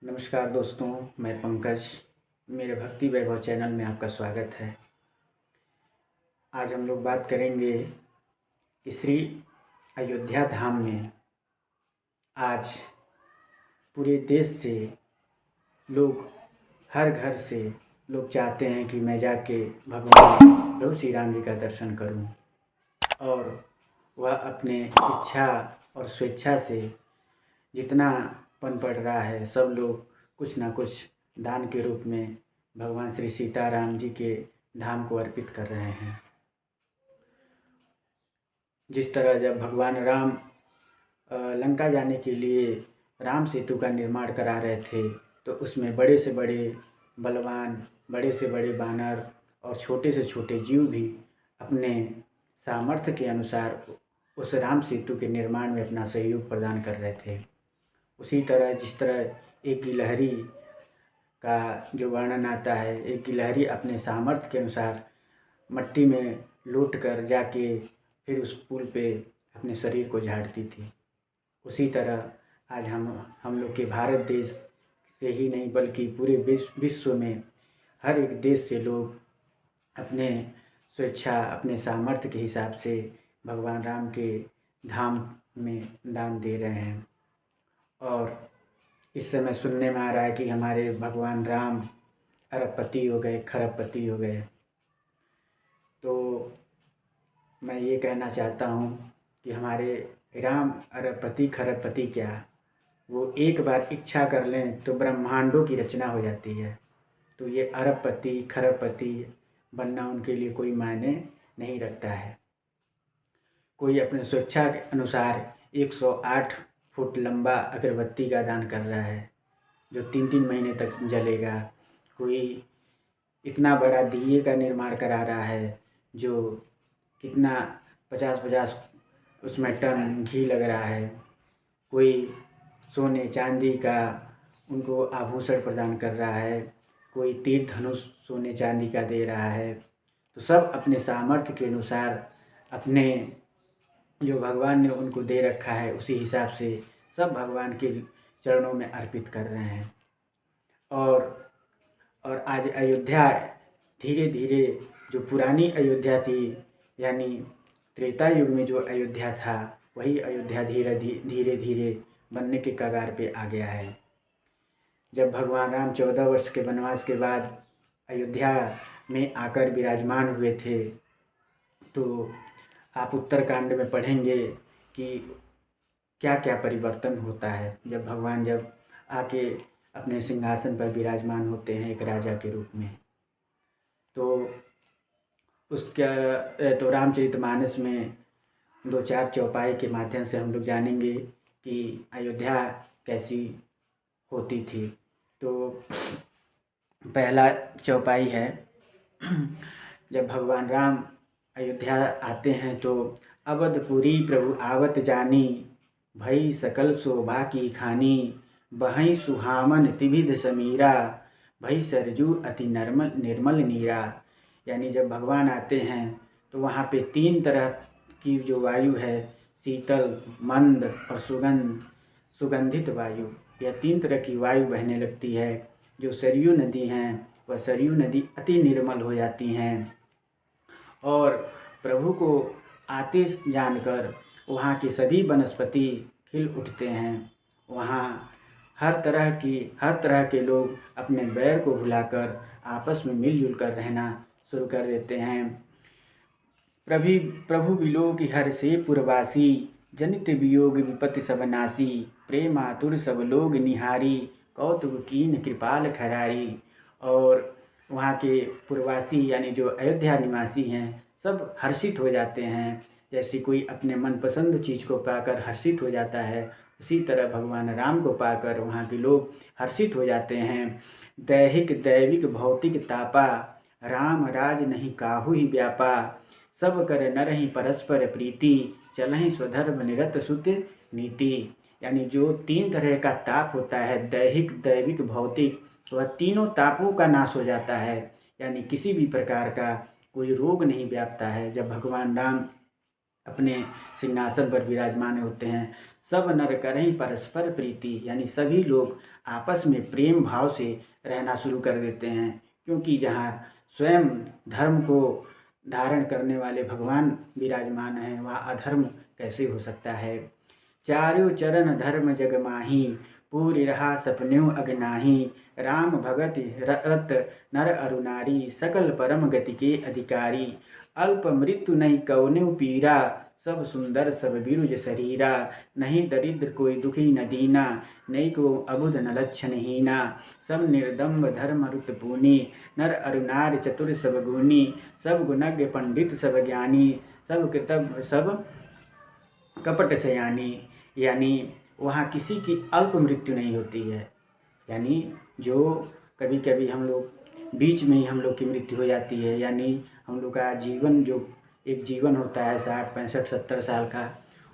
नमस्कार दोस्तों, मैं पंकज। मेरे भक्ति वैभव चैनल में आपका स्वागत है। आज हम लोग बात करेंगे कि श्री अयोध्या धाम में आज पूरे देश से लोग, हर घर से लोग चाहते हैं कि मैं जाके भगवान प्रभु श्री राम जी का दर्शन करूं, और वह अपने इच्छा और स्वेच्छा से जितना पन पड़ रहा है, सब लोग कुछ ना कुछ दान के रूप में भगवान श्री सीताराम जी के धाम को अर्पित कर रहे हैं। जिस तरह जब भगवान राम लंका जाने के लिए राम सेतु का निर्माण करा रहे थे, तो उसमें बड़े से बड़े बलवान, बड़े से बड़े बानर और छोटे से छोटे जीव भी अपने सामर्थ्य के अनुसार उस राम सेतु के निर्माण में अपना सहयोग प्रदान कर रहे थे। उसी तरह जिस तरह एक गिलहरी का जो वर्णन आता है, एक गिलहरी अपने सामर्थ्य के अनुसार मट्टी में लौट कर जाके फिर उस पुल पे अपने शरीर को झाड़ती थी, उसी तरह आज हम लोग के भारत देश से ही नहीं बल्कि पूरे विश्व में हर एक देश से लोग अपने स्वेच्छा, अपने सामर्थ्य के हिसाब से भगवान राम के धाम में दान दे रहे हैं। और इस समय सुनने में आ रहा है कि हमारे भगवान राम अरबपति हो गए, खरबपति हो गए। तो मैं ये कहना चाहता हूँ कि हमारे राम अरबपति खरबपति क्या, वो एक बार इच्छा कर लें तो ब्रह्मांडों की रचना हो जाती है। तो ये अरबपति खरबपति बनना उनके लिए कोई मायने नहीं रखता है। कोई अपने स्वेच्छा के अनुसार 108 फुट लंबा अगरबत्ती का दान कर रहा है जो 3-3 महीने तक जलेगा। कोई इतना बड़ा दिए का निर्माण करा रहा है जो कितना 50-50 उसमें टन घी लग रहा है। कोई सोने चांदी का उनको आभूषण प्रदान कर रहा है, कोई तीर धनुष सोने चांदी का दे रहा है। तो सब अपने सामर्थ्य के अनुसार अपने जो भगवान ने उनको दे रखा है उसी हिसाब से सब भगवान के चरणों में अर्पित कर रहे हैं। और आज अयोध्या धीरे धीरे, जो पुरानी अयोध्या थी यानी त्रेता युग में जो अयोध्या था, वही अयोध्या धीरे धीरे बनने के कगार पे आ गया है। जब भगवान राम 14 वर्ष के वनवास के बाद अयोध्या में आकर विराजमान हुए थे, तो आप उत्तरकांड में पढ़ेंगे कि क्या क्या परिवर्तन होता है जब भगवान आके अपने सिंहासन पर विराजमान होते हैं एक राजा के रूप में। तो रामचरितमानस में 2-4 चौपाई के माध्यम से हम लोग जानेंगे कि अयोध्या कैसी होती थी। तो पहला चौपाई है, जब भगवान राम अयोध्या आते हैं तो अवधपुरी प्रभु आवत जानी, भई सकल शोभा की खानी, बहई सुहामन तिभिद समीरा, भई सरजू अति निर्मल नीरा। यानी जब भगवान आते हैं तो वहाँ पे 3 तरह की जो वायु है, शीतल, मंद और सुगंधित वायु, यह 3 तरह की वायु बहने लगती है। जो सरयू नदी हैं वह सरयू नदी अति निर्मल हो जाती हैं और प्रभु को आते जानकर वहाँ के सभी वनस्पति खिल उठते हैं। वहाँ हर तरह के लोग अपने बैर को भुलाकर आपस में मिलजुल कर रहना शुरू कर देते हैं। प्रभु विलोक हर से पुरवासी, जनित वियोग विपत्ति सब नासी, प्रेम आतुर सब लोग निहारी, कौतुक कीन कृपाल खरारी। और वहाँ के पुरवासी यानी जो अयोध्या निवासी हैं सब हर्षित हो जाते हैं। जैसे कोई अपने मनपसंद चीज़ को पाकर हर्षित हो जाता है, उसी तरह भगवान राम को पाकर वहाँ के लोग हर्षित हो जाते हैं। दैहिक दैविक भौतिक तापा, राम राज नहीं काहू ही व्यापा, सब कर नरहि परस्पर प्रीति, चलहि स्वधर्म निरत सुत नीति। यानी जो 3 तरह का ताप होता है, दैहिक दैविक भौतिक, वह तीनों तापों का नाश हो जाता है। यानी किसी भी प्रकार का कोई रोग नहीं व्यापता है जब भगवान राम अपने सिंहासन पर विराजमान होते हैं। सब नर करहिं परस्पर प्रीति, यानी सभी लोग आपस में प्रेम भाव से रहना शुरू कर देते हैं, क्योंकि जहाँ स्वयं धर्म को धारण करने वाले भगवान विराजमान हैं, वहाँ अधर्म कैसे हो सकता है। चारों चरण धर्म जग माही, पूरी रहा सपन्यों अगनाही। राम भगत रत नर अरु नारी, सकल परम गति के अधिकारी। अल्प मृत्यु नहीं कौन्यु पीरा, सब सुंदर सब बिरुज शरीरा। नहीं दरिद्र कोई दुखी न दीना, नहीं को अबुध न लक्षण हीना। सब निर्दम्ब धर्म रुत पूनी, नर अरु नारी चतुर सब गुनी। सब गुणज्ञ पंडित सब ज्ञानी, सब कृतज्ञ सब कपट सयानी। यानी वहाँ किसी की अल्प मृत्यु नहीं होती है, यानी जो कभी कभी हम लोग बीच में ही हम लोग की मृत्यु हो जाती है, यानी हम लोग का जीवन जो एक जीवन होता है 60 65 70 साल का,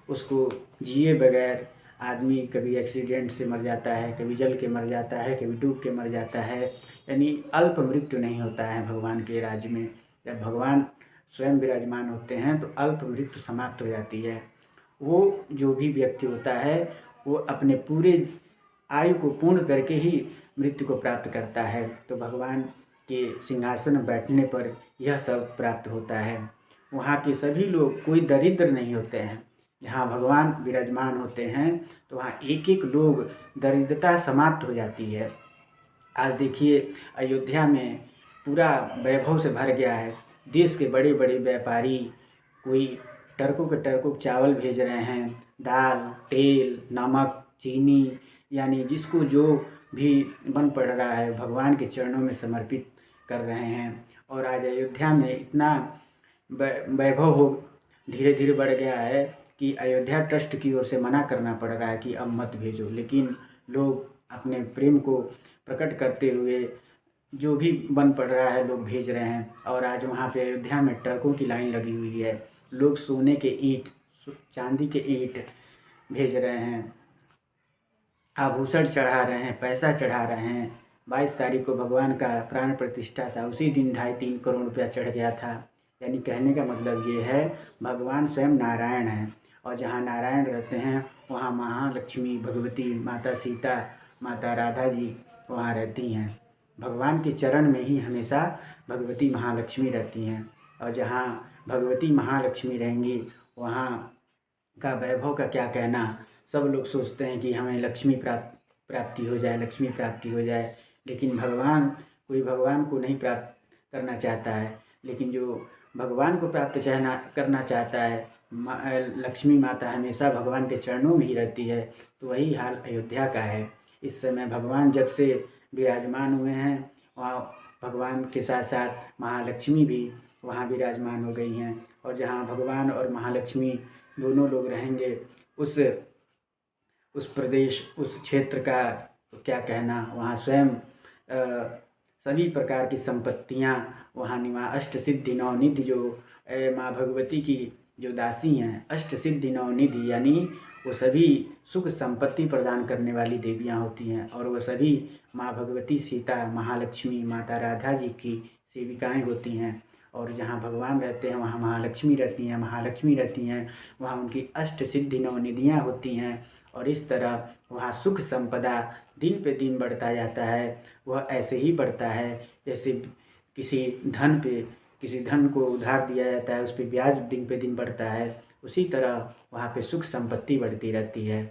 उसको जिए बगैर आदमी कभी एक्सीडेंट से मर जाता है, कभी जल के मर जाता है, कभी डूब के मर जाता है। यानी अल्प मृत्यु नहीं होता है भगवान के राज्य में। जब भगवान स्वयं विराजमान होते हैं तो अल्प मृत्यु समाप्त हो जाती है। वो जो भी व्यक्ति होता है वो अपने पूरे आयु को पूर्ण करके ही मृत्यु को प्राप्त करता है। तो भगवान के सिंहासन में बैठने पर यह सब प्राप्त होता है। वहाँ के सभी लोग कोई दरिद्र नहीं होते हैं। जहाँ भगवान विराजमान होते हैं तो वहाँ एक एक लोग दरिद्रता समाप्त हो जाती है। आज देखिए अयोध्या में पूरा वैभव से भर गया है। देश के बड़े बड़े व्यापारी कोई ट्रकों के ट्रकों चावल भेज रहे हैं, दाल तेल नमक चीनी, यानी जिसको जो भी बन पड़ रहा है भगवान के चरणों में समर्पित कर रहे हैं। और आज अयोध्या में इतना वैभव हो धीरे धीरे बढ़ गया है कि अयोध्या ट्रस्ट की ओर से मना करना पड़ रहा है कि अब मत भेजो, लेकिन लोग अपने प्रेम को प्रकट करते हुए जो भी बन पड़ रहा है लोग भेज रहे हैं। और आज वहाँ पे अयोध्या में ट्रकों की लाइन लगी हुई है। लोग सोने के ईंट चांदी के ईंट भेज रहे हैं, आभूषण चढ़ा रहे हैं, पैसा चढ़ा रहे हैं। 22 तारीख को भगवान का प्राण प्रतिष्ठा था, उसी दिन 2.5-3 करोड़ रुपया चढ़ गया था। यानी कहने का मतलब ये है भगवान स्वयं नारायण हैं, और जहाँ नारायण रहते हैं वहाँ महालक्ष्मी भगवती माता सीता माता राधा जी वहाँ रहती हैं। भगवान के चरण में ही हमेशा भगवती महालक्ष्मी रहती हैं, और जहाँ भगवती महालक्ष्मी रहेंगी वहाँ का वैभव का क्या कहना। सब लोग सोचते हैं कि हमें लक्ष्मी प्राप्ति हो जाए, लक्ष्मी प्राप्ति हो जाए, लेकिन कोई भगवान को नहीं प्राप्त करना चाहता है। लेकिन जो भगवान को प्राप्त करना चाहता है, लक्ष्मी माता हमेशा भगवान के चरणों में ही रहती है। तो वही हाल अयोध्या का है। इस समय भगवान जब से विराजमान हुए हैं वहाँ भगवान के साथ साथ महालक्ष्मी भी वहाँ विराजमान हो गई हैं। और जहाँ भगवान और महालक्ष्मी दोनों लोग रहेंगे उस प्रदेश उस क्षेत्र का क्या कहना। वहाँ स्वयं सभी प्रकार की संपत्तियाँ वहाँ अष्ट सिद्धि नवनिधि जो माँ भगवती की जो दासी हैं, अष्ट सिद्धि नवनिधि यानी वो सभी सुख संपत्ति प्रदान करने वाली देवियाँ होती हैं। और वो सभी माँ भगवती सीता महालक्ष्मी माता राधा जी की सेविकाएं होती हैं। और जहाँ भगवान रहते हैं वहाँ महालक्ष्मी रहती हैं, वहाँ उनकी अष्ट सिद्धि नवनिधियाँ होती हैं। और इस तरह वहाँ सुख संपदा दिन पे दिन बढ़ता जाता है। वह ऐसे ही बढ़ता है जैसे किसी धन को उधार दिया जाता है, उस पर ब्याज दिन पे दिन बढ़ता है, उसी तरह वहाँ पे सुख संपत्ति बढ़ती रहती है।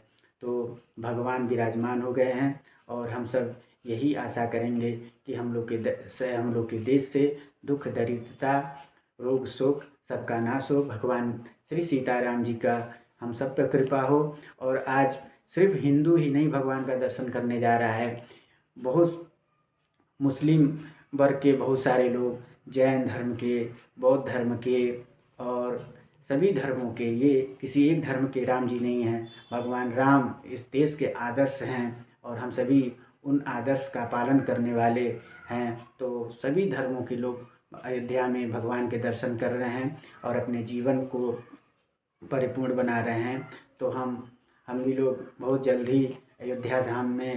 तो भगवान विराजमान हो गए हैं और हम सब यही आशा करेंगे कि हम लोग के देश से दुख दरिद्रता रोग शोक सबका नाश हो। भगवान श्री सीताराम जी का हम सब पर कृपा हो। और आज सिर्फ हिंदू ही नहीं भगवान का दर्शन करने जा रहा है, बहुत मुस्लिम वर्ग के बहुत सारे लोग, जैन धर्म के, बौद्ध धर्म के और सभी धर्मों के, ये किसी एक धर्म के राम जी नहीं हैं। भगवान राम इस देश के आदर्श हैं और हम सभी उन आदर्श का पालन करने वाले हैं। तो सभी धर्मों के लोग अयोध्या में भगवान के दर्शन कर रहे हैं और अपने जीवन को परिपूर्ण बना रहे हैं। तो हम भी लोग बहुत जल्द ही अयोध्या धाम में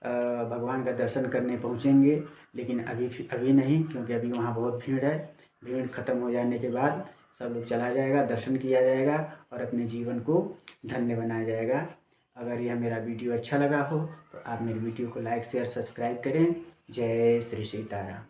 भगवान का दर्शन करने पहुँचेंगे, लेकिन अभी नहीं, क्योंकि अभी वहाँ बहुत भीड़ है। भीड़ ख़त्म हो जाने के बाद सब लोग चला जाएगा, दर्शन किया जाएगा और अपने जीवन को धन्य बनाया जाएगा। अगर यह मेरा वीडियो अच्छा लगा हो तो आप मेरी वीडियो को लाइक शेयर सब्सक्राइब करें। जय श्री सीताराम।